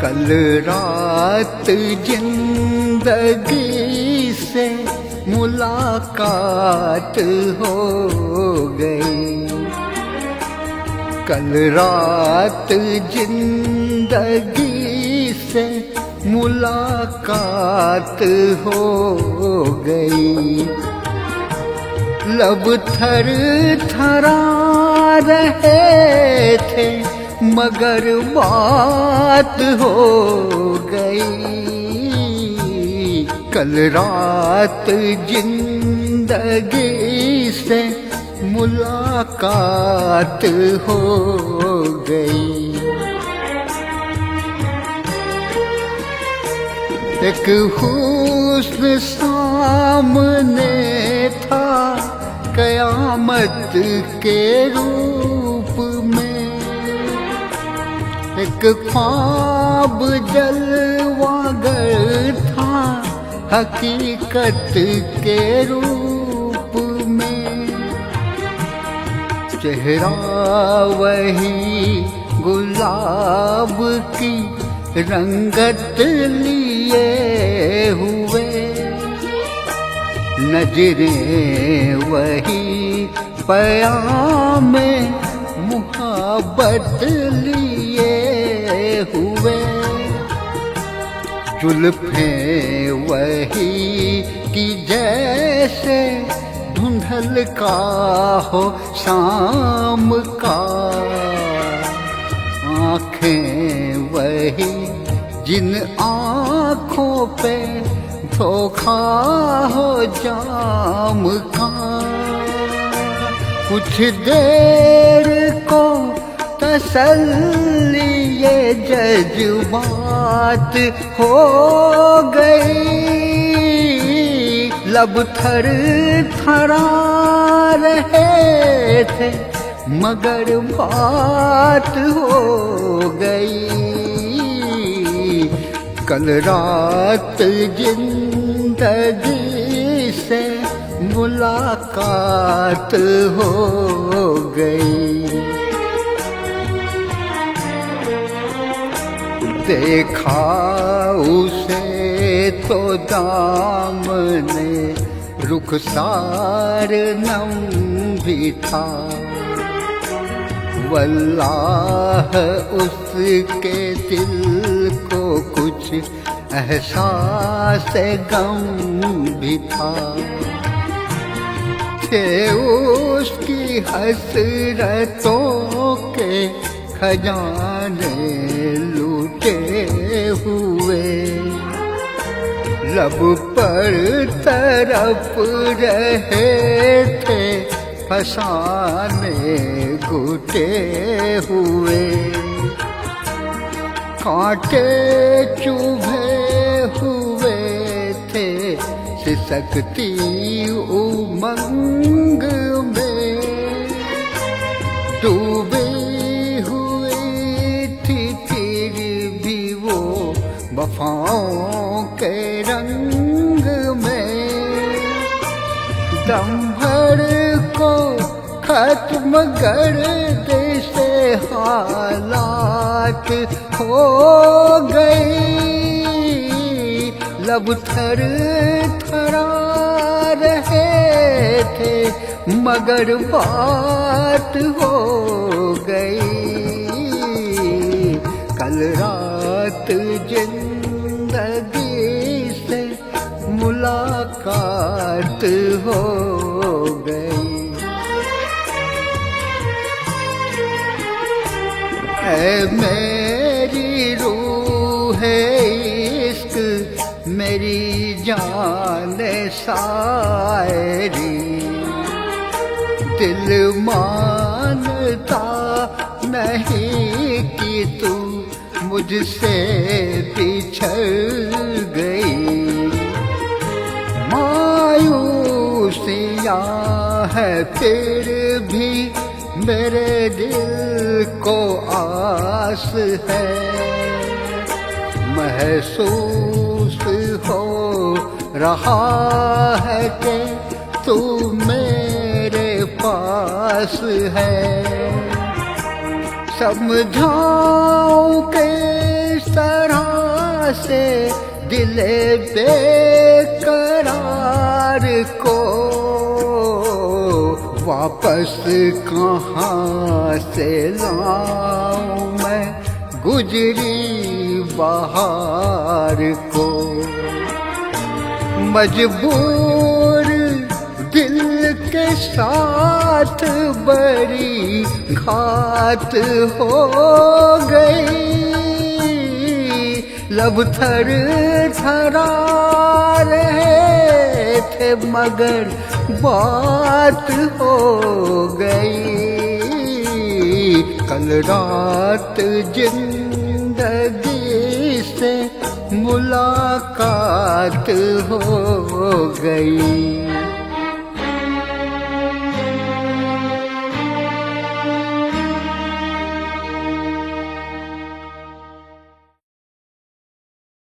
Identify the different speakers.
Speaker 1: कल रात जिंदगी से मुलाकात हो गई। कल रात जिंदगी से मुलाकात हो गई। लब थर थरा रहे थे मगर बात हो गई। कल रात जिंदगी से मुलाकात हो गई। एक हुस्न सामने था कयामत के रूप में। एक ख्वाब जलवागर था हकीकत के रूप में। चेहरा वही गुलाब की रंगत लिए हुए। नजरें वही पयाम मुहब्बत लिए हुए। जुल्फें वही कि जैसे धुंधल का हो शाम का। आँखें वही जिन आँखों पे धोखा हो जाम का। कुछ देर को तसल्ली ये जज्बात हो गई। लब थर थरा रहे थे मगर बात हो गई। कल रात जिंदगी से मुलाकात हो गई। देखा उसे तो दामने रुखसार नम भी था। वल्लाह उसके दिल को कुछ एहसास गम भी था। थे उसकी हसरतों के खजाने लूटे हुए। लब पर तरफ रहे थे फसाने घुटे हुए। कांटे चुभे हुए थे सिसकती उमंग में। डूबी हुई थी फिर भी वो वफाओं के रंग में। दम भर को खत्म कर दे से हालात हो गई। लब थर थरा रहे थे मगर बात हो गई। कल रात जिंदगी से मुलाकात हो गई। ऐ मेरी रूह इश्क मेरी जान शायरी। दिल मानता नहीं कि तू मुझसे बिछड़ गई। मायूसियाँ है फिर भी मेरे दिल को आस है। महसूस हो रहा है कि तू मेरे पास है। समझाऊं कैसे तरह से दिले बेकरार को वापस कहाँ से लाऊं मैं गुजरी बहार को। मजबूर दिल के साथ बड़ी घात हो गई, लब थर थरा रहे थे मगर बात हो गई। कल रात जिंदगी से मुलाकात हो गई।